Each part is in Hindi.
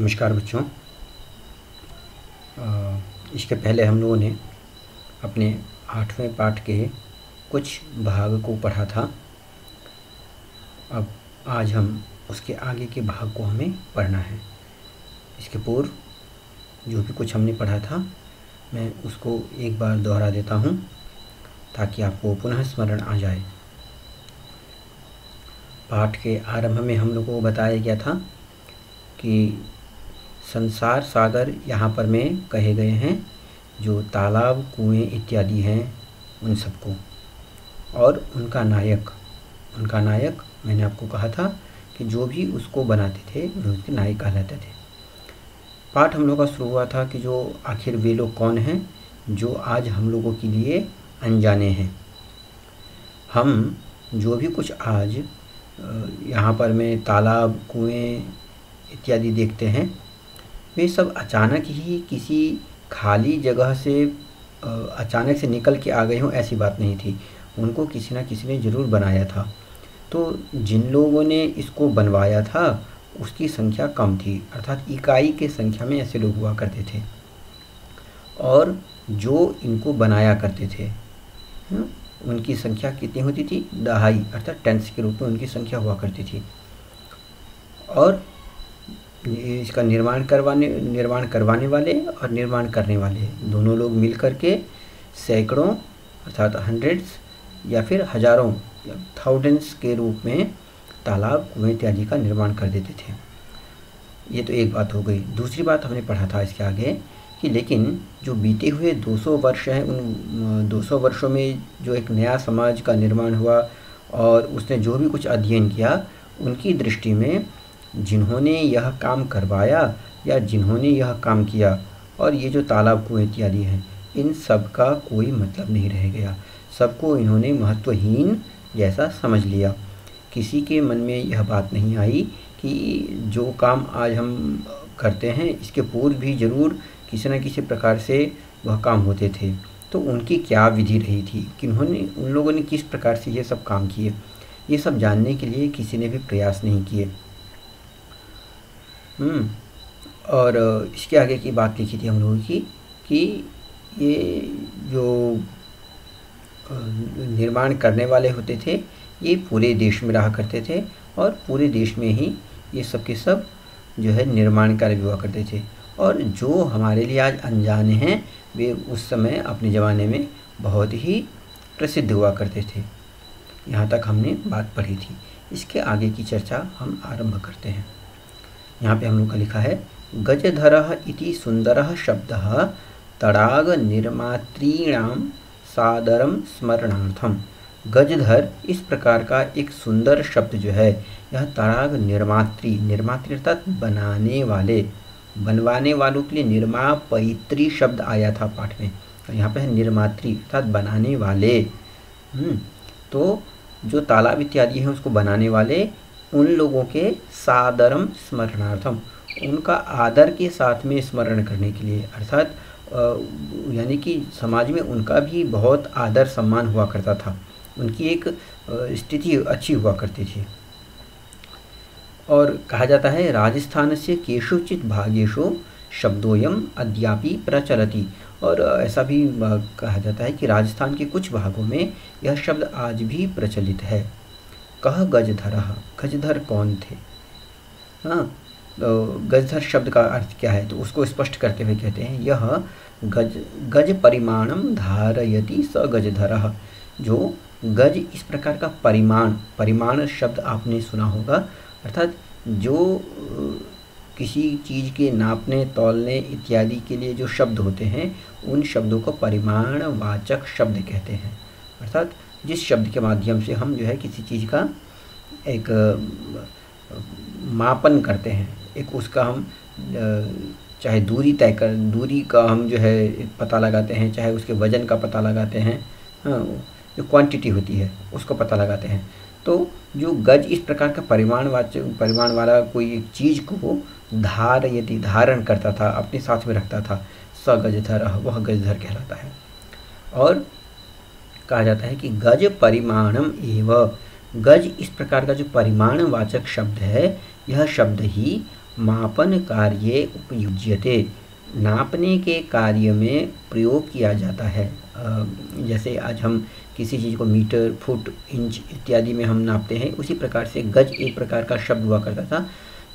नमस्कार बच्चों। इसके पहले हम लोगों ने अपने 8वें पाठ के कुछ भाग को पढ़ा था। अब आज हम उसके आगे के भाग को हमें पढ़ना है। इसके पूर्व जो भी कुछ हमने पढ़ा था मैं उसको एक बार दोहरा देता हूँ ताकि आपको पुनः स्मरण आ जाए। पाठ के आरंभ में हम लोगों को बताया गया था कि संसार सागर यहाँ पर में कहे गए हैं, जो तालाब कुएं इत्यादि हैं उन सबको, और उनका नायक मैंने आपको कहा था कि जो भी उसको बनाते थे वे उसके नायक कहलाते थे। पाठ हम लोग का शुरू हुआ था कि जो आखिर वे लोग कौन हैं जो आज हम लोगों के लिए अनजाने हैं। हम जो भी कुछ आज यहाँ पर में तालाब कुएं इत्यादि देखते हैं वे सब अचानक ही किसी खाली जगह से अचानक से निकल के आ गए हों, ऐसी बात नहीं थी। उनको किसी न किसी ने ज़रूर बनाया था। तो जिन लोगों ने इसको बनवाया था उसकी संख्या कम थी, अर्थात इकाई के संख्या में ऐसे लोग हुआ करते थे। और जो इनको बनाया करते थे उनकी संख्या कितनी होती थी? दहाई, अर्थात टेंस के रूप में उनकी संख्या हुआ करती थी। और इसका निर्माण करवाने वाले और निर्माण करने वाले दोनों लोग मिल कर के सैकड़ों अर्थात हंड्रेड्स या फिर हजारों या थाउजेंड्स के रूप में तालाब कुएं इत्यादि का निर्माण कर देते थे। ये तो एक बात हो गई। दूसरी बात हमने पढ़ा था इसके आगे कि लेकिन जो बीते हुए 200 वर्ष हैं, उन 200 वर्षों में जो एक नया समाज का निर्माण हुआ और उसने जो भी कुछ अध्ययन किया, उनकी दृष्टि में जिन्होंने यह काम करवाया या जिन्होंने यह काम किया और ये जो तालाब कुएं इत्यादि हैं, इन सब का कोई मतलब नहीं रह गया। सबको इन्होंने महत्वहीन जैसा समझ लिया। किसी के मन में यह बात नहीं आई कि जो काम आज हम करते हैं इसके पूर्व भी ज़रूर किसी न किसी प्रकार से वह काम होते थे। तो उनकी क्या विधि रही थी, उन लोगों ने किस प्रकार से ये सब काम किए, ये सब जानने के लिए किसी ने भी प्रयास नहीं किए। और इसके आगे की बात लिखी थी हम लोगों की कि ये जो निर्माण करने वाले होते थे ये पूरे देश में रहा करते थे और पूरे देश में ही ये सब के सब जो है निर्माण कार्य हुआ करते थे। और जो हमारे लिए आज अनजाने हैं वे उस समय अपने ज़माने में बहुत ही प्रसिद्ध हुआ करते थे। यहाँ तक हमने बात पढ़ी थी। इसके आगे की चर्चा हम आरंभ करते हैं। यहाँ पे हम लोग का लिखा है, गजधरः इति सुंदरः शब्दः तडाग निर्मातॄणां सादरं स्मरणार्थम। गजधर इस प्रकार का एक सुंदर शब्द जो है, यह तडाग निर्मात्री अर्थात बनवाने वालों के लिए निर्मापयित्री शब्द आया था पाठ में, और यहाँ पे है निर्मात्री अर्थात बनाने वाले। तो जो तालाब इत्यादि हैं उसको बनाने वाले, उन लोगों के सादरम स्मरणार्थम, उनका आदर के साथ में स्मरण करने के लिए, अर्थात यानी कि समाज में उनका भी बहुत आदर सम्मान हुआ करता था, उनकी एक स्थिति अच्छी हुआ करती थी। और कहा जाता है राजस्थान से केषुचित् भागेषु शब्दोयम अद्यापि प्रचलति। और ऐसा भी कहा जाता है कि राजस्थान के कुछ भागों में यह शब्द आज भी प्रचलित है। कह गजधरः, गजधर कौन थे? गजधर शब्द का अर्थ क्या है, तो उसको स्पष्ट करते हुए कहते हैं, यह गज परिमाणम धारयति स गजधरः। जो गज इस प्रकार का परिमाण शब्द आपने सुना होगा, अर्थात जो किसी चीज़ के नापने तौलने इत्यादि के लिए जो शब्द होते हैं उन शब्दों को परिमाणवाचक शब्द कहते हैं। अर्थात जिस शब्द के माध्यम से हम जो है किसी चीज़ का एक मापन करते हैं, एक उसका हम चाहे दूरी का हम जो है पता लगाते हैं, चाहे उसके वज़न का पता लगाते हैं, जो क्वांटिटी होती है उसको पता लगाते हैं। तो जो गज इस प्रकार का परिमाण वाला कोई एक चीज़ को धारण करता था, अपने साथ में रखता था, स गजधर, वह गजधर कहलाता है। और कहा जाता है कि गज परिमाणम एव, गज इस प्रकार का जो परिमाणवाचक शब्द है, यह शब्द ही मापन कार्ये उपयुज्यते, नापने के कार्य में प्रयोग किया जाता है। जैसे आज हम किसी चीज़ को मीटर, फुट, इंच इत्यादि में हम नापते हैं, उसी प्रकार से गज एक प्रकार का शब्द हुआ करता था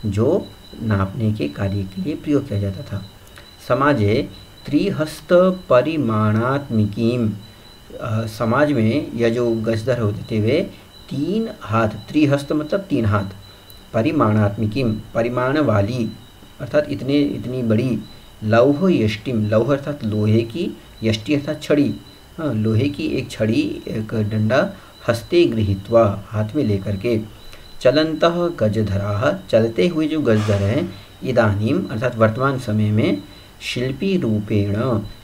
जो नापने के कार्य के लिए प्रयोग किया जाता था। समाजे त्रिहस्त परिमाणात्मिकीम, समाज में यह जो गजधर होते थे वे 3 हाथ, त्रिहस्त मतलब 3 हाथ, परिमाणात्मिकीम परिमाण वाली अर्थात इतनी बड़ी, लौह यष्टिम, लौह अर्थात लोहे की, यष्टि अर्थात छड़ी, हाँ लोहे की एक छड़ी, एक डंडा, हस्ते गृहीत्वा हाथ में लेकर के, चलन्तः गजधराः चलते हुए जो गजधर हैं, इदानीम अर्थात वर्तमान समय में, शिल्पी रूपेण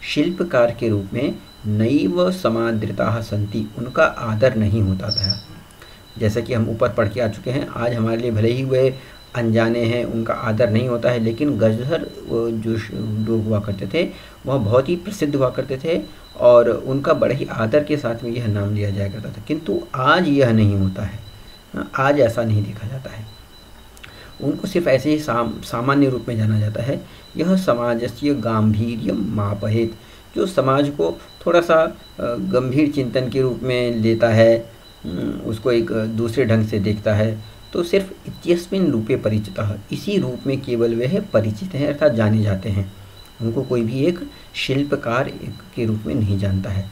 शिल्पकार के रूप में, नैव समादृताः सन्ति उनका आदर नहीं होता था। जैसा कि हम ऊपर पढ़ के आ चुके हैं, आज हमारे लिए भले ही वे अनजाने हैं, उनका आदर नहीं होता है, लेकिन गजधर जो लोग हुआ करते थे वह बहुत ही प्रसिद्ध हुआ करते थे और उनका बड़े ही आदर के साथ में यह नाम लिया जाया करता था। किंतु आज यह नहीं होता है, आज ऐसा नहीं देखा जाता है। उनको सिर्फ ऐसे ही सामान्य रूप में जाना जाता है। यह समाजस्य गांभीर्यम मापहेत, जो समाज को थोड़ा सा गंभीर चिंतन के रूप में लेता है, उसको एक दूसरे ढंग से देखता है, तो सिर्फ इत्यस्मिन् रूपे परिचितः, इसी रूप में केवल वह परिचित हैं अर्थात जाने जाते हैं। उनको कोई भी एक शिल्पकार के रूप में नहीं जानता है।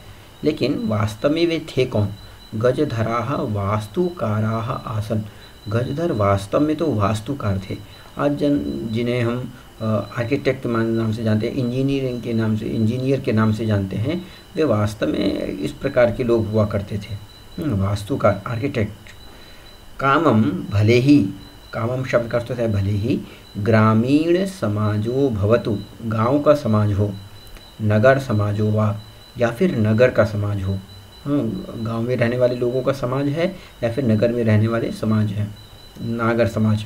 लेकिन वास्तव में वे थे कौन? गजधराः वास्तुकाराः आसन, गजधर वास्तव में तो वास्तुकार थे। आज जिन्हें हम आर्किटेक्ट के नाम से जानते हैं, इंजीनियर के नाम से जानते हैं, वे वास्तव में इस प्रकार के लोग हुआ करते थे, वास्तुकार, आर्किटेक्ट। कामम भले ही, कामम शब्द का अर्थ है भले ही, ग्रामीण समाजो भवतु, गांव का समाज हो, नगर समाजो वा, या फिर नगर का समाज हो, गांव में रहने वाले लोगों का समाज है या फिर नगर में रहने वाले समाज है, नागर समाज।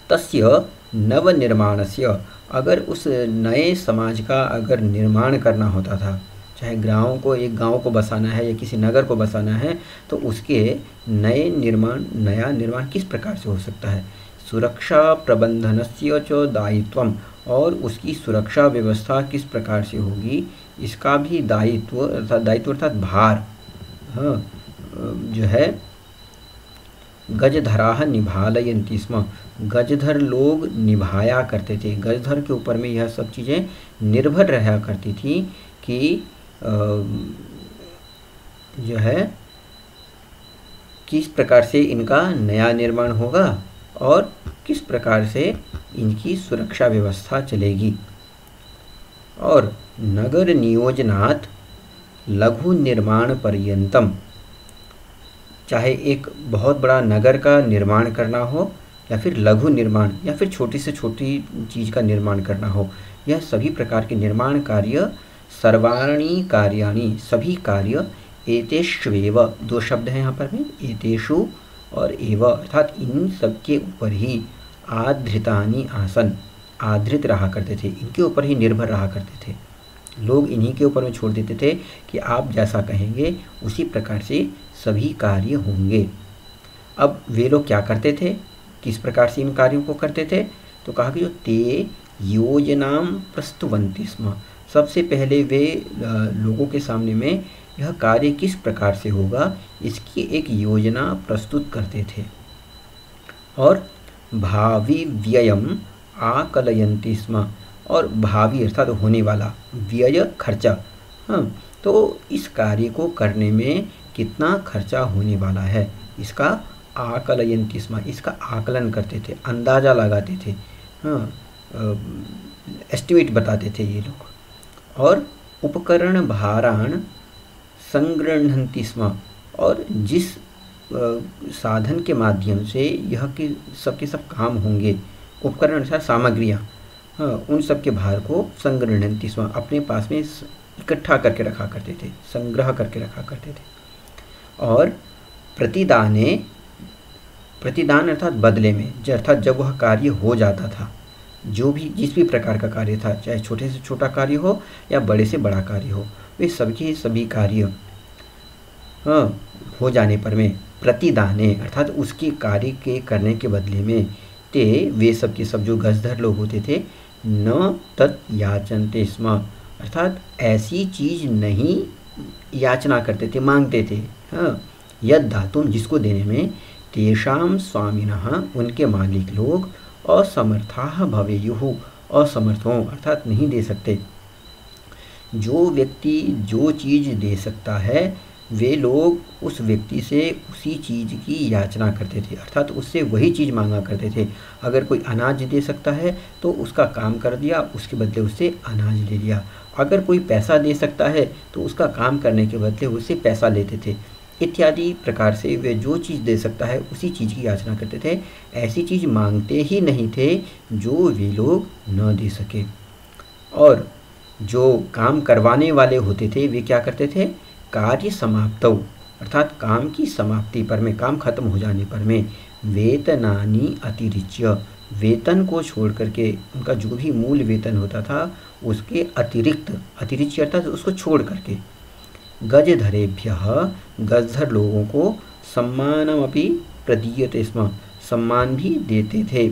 तस्य नवनिर्माणस्य, अगर उस नए समाज का अगर निर्माण करना होता था, चाहे एक गांव को बसाना है या किसी नगर को बसाना है, तो उसके नया निर्माण किस प्रकार से हो सकता है? सुरक्षा प्रबंधनस्य च दायित्वम, और उसकी सुरक्षा व्यवस्था किस प्रकार से होगी, इसका भी दायित्व अर्थात भार, जो है गजधराः निभालयन्ति स्म, गजधर लोग निभाया करते थे। गजधर के ऊपर में यह सब चीज़ें निर्भर रहा करती थी कि जो है किस प्रकार से इनका नया निर्माण होगा और किस प्रकार से इनकी सुरक्षा व्यवस्था चलेगी। और नगर नियोजनात् लघु निर्माण पर्यंतम, चाहे एक बहुत बड़ा नगर का निर्माण करना हो या फिर लघु निर्माण या फिर छोटी से छोटी चीज़ का निर्माण करना हो, यह सभी प्रकार के निर्माण कार्य, सर्वाणी कार्याणि सभी कार्य, एतेष्वेव, 2 शब्द हैं यहाँ पर में, एतेषु और एव, अर्थात इन सब के ऊपर ही आधृतानि आसन, आधृत रहा करते थे, इनके ऊपर ही निर्भर रहा करते थे। लोग इन्हीं के ऊपर में छोड़ देते थे कि आप जैसा कहेंगे उसी प्रकार से सभी कार्य होंगे। अब वे लोग क्या करते थे, किस प्रकार से इन कार्यों को करते थे? तो कहा कि जो ते योजनाम प्रस्तुवन्ति स्म, सबसे पहले वे लोगों के सामने में यह कार्य किस प्रकार से होगा इसकी एक योजना प्रस्तुत करते थे। और भावी व्ययम आकलयन्ति स्म, और भावी अर्थात होने वाला, व्यय खर्चा, तो इस कार्य को करने में कितना खर्चा होने वाला है इसका आकलयन्ति स्म, इसका आकलन करते थे, अंदाज़ा लगाते थे, एस्टिमेट बताते थे ये लोग। और उपकरण भारान संगृह्णन्ति स्म, और जिस साधन के माध्यम से यह कि सब के सब काम होंगे, उपकरण अर्थात सामग्रियाँ, उन सब के भार को संगृह्णन्ति स्म, अपने पास में इकट्ठा करके रखा करते थे, संग्रह करके रखा करते थे। और प्रतिदाने, प्रतिदान अर्थात बदले में, अर्थात जब वह कार्य हो जाता था, जो भी जिस भी प्रकार का कार्य था, चाहे छोटे से छोटा कार्य हो या बड़े से बड़ा कार्य हो, वे सभी कार्य हो जाने पर में प्रतिदाने अर्थात उसके कार्य के करने के बदले में ते वे सब के सब जो गजधर लोग होते थे न तत् याचनते स्म, अर्थात ऐसी चीज नहीं याचना करते थे, मांगते थे। हाँ, यद धातुम जिसको देने में तेषाम स्वामिनः उनके मालिक लोग असमर्थाः भवेयुः असमर्थ हों, अर्थात नहीं दे सकते। जो व्यक्ति जो चीज़ दे सकता है वे लोग उस व्यक्ति से उसी चीज़ की याचना करते थे, अर्थात उससे वही चीज़ मांगा करते थे। अगर कोई अनाज दे सकता है तो उसका काम कर दिया, उसके बदले उससे अनाज ले लिया। अगर कोई पैसा दे सकता है तो उसका काम करने के बदले उससे पैसा लेते थे। इत्यादि प्रकार से वे जो चीज़ दे सकता है उसी चीज़ की याचना करते थे, ऐसी चीज़ मांगते ही नहीं थे जो वे लोग न दे सके। और जो काम करवाने वाले होते थे वे क्या करते थे, कार्य समाप्तौ, अर्थात काम की समाप्ति पर में, काम खत्म हो जाने पर में, वेतनानि अतिरिच्य, वेतन को छोड़ करके, उनका जो भी मूल वेतन होता था उसके अतिरिक्त, अतिरिच्य अर्थात उसको छोड़ करके, गजधरेभ्यः गजधर लोगों को सम्मानमपि प्रदीयते स्म, सम्मान भी देते थे,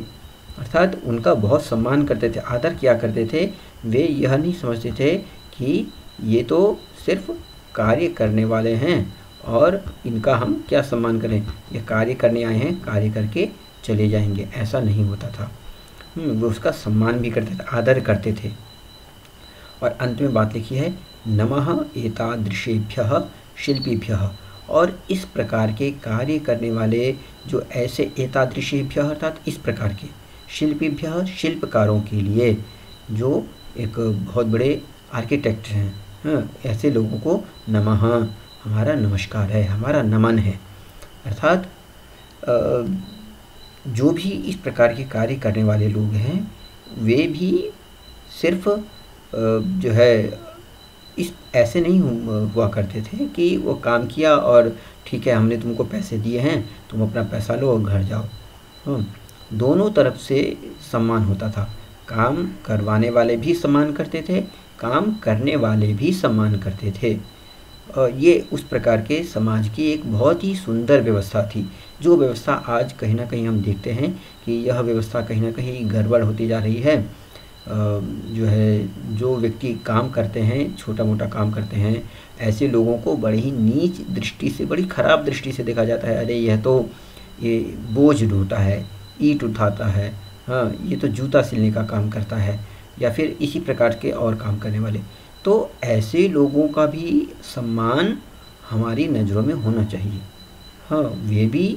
अर्थात उनका बहुत सम्मान करते थे, आदर किया करते थे। वे यह नहीं समझते थे कि ये तो सिर्फ कार्य करने वाले हैं और इनका हम क्या सम्मान करें, ये कार्य करने आए हैं, कार्य करके चले जाएंगे, ऐसा नहीं होता था। वो उसका सम्मान भी करते थे, आदर करते थे। और अंत में बात लिखी है नमः एतादृशेभ्यः शिल्पीभ्यः, और इस प्रकार के कार्य करने वाले जो ऐसे एतादृशेभ्यः अर्थात इस प्रकार के, शिल्पीभ्यः शिल्पकारों के लिए, जो एक बहुत बड़े आर्किटेक्ट हैं, हाँ, ऐसे लोगों को नमः, हमारा नमस्कार है, हमारा नमन है। अर्थात जो भी इस प्रकार के कार्य करने वाले लोग हैं वे भी सिर्फ जो है इस ऐसे नहीं हुआ करते थे कि वो काम किया और ठीक है हमने तुमको पैसे दिए हैं, तुम अपना पैसा लो और घर जाओ। हाँ, दोनों तरफ से सम्मान होता था, काम करवाने वाले भी सम्मान करते थे, काम करने वाले भी सम्मान करते थे। और ये उस प्रकार के समाज की एक बहुत ही सुंदर व्यवस्था थी, जो व्यवस्था आज कहीं ना कहीं हम देखते हैं कि यह व्यवस्था कहीं ना कहीं गड़बड़ होती जा रही है। जो है जो व्यक्ति काम करते हैं, छोटा मोटा काम करते हैं, ऐसे लोगों को बड़ी ही नीच दृष्टि से, बड़ी ख़राब दृष्टि से देखा जाता है। अरे यह तो ये बोझ ढोता है, ईंट उठाता है, हाँ ये तो जूता सिलने का काम करता है, या फिर इसी प्रकार के और काम करने वाले। तो ऐसे लोगों का भी सम्मान हमारी नज़रों में होना चाहिए। हाँ, वे भी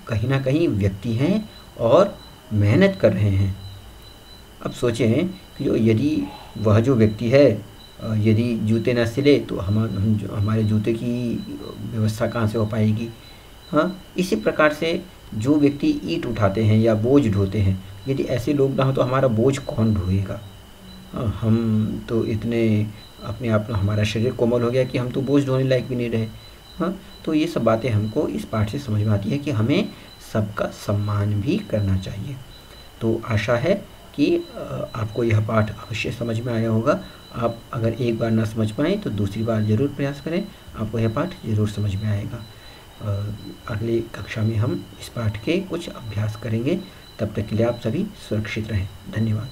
कहीं ना कहीं व्यक्ति हैं और मेहनत कर रहे हैं। अब सोचें कि यदि वह जो व्यक्ति है यदि जूते न सिले तो हमारे जूते की व्यवस्था कहाँ से हो पाएगी। हाँ, इसी प्रकार से जो व्यक्ति ईंट उठाते हैं या बोझ ढोते हैं, यदि ऐसे लोग ना हो तो हमारा बोझ कौन ढोएगा। हाँ, हम तो इतने अपने आप में, हमारा शरीर कोमल हो गया कि हम तो बोझ ढोने लायक भी नहीं रहे। हाँ, तो ये सब बातें हमको इस पाठ से समझ में आती है कि हमें सबका सम्मान भी करना चाहिए। तो आशा है कि आपको यह पाठ अवश्य समझ में आया होगा। आप अगर एक बार ना समझ पाएँ तो दूसरी बार ज़रूर प्रयास करें, आपको यह पाठ ज़रूर समझ में आएगा। अगली कक्षा में हम इस पाठ के कुछ अभ्यास करेंगे। तब तक के लिए आप सभी सुरक्षित रहें। धन्यवाद।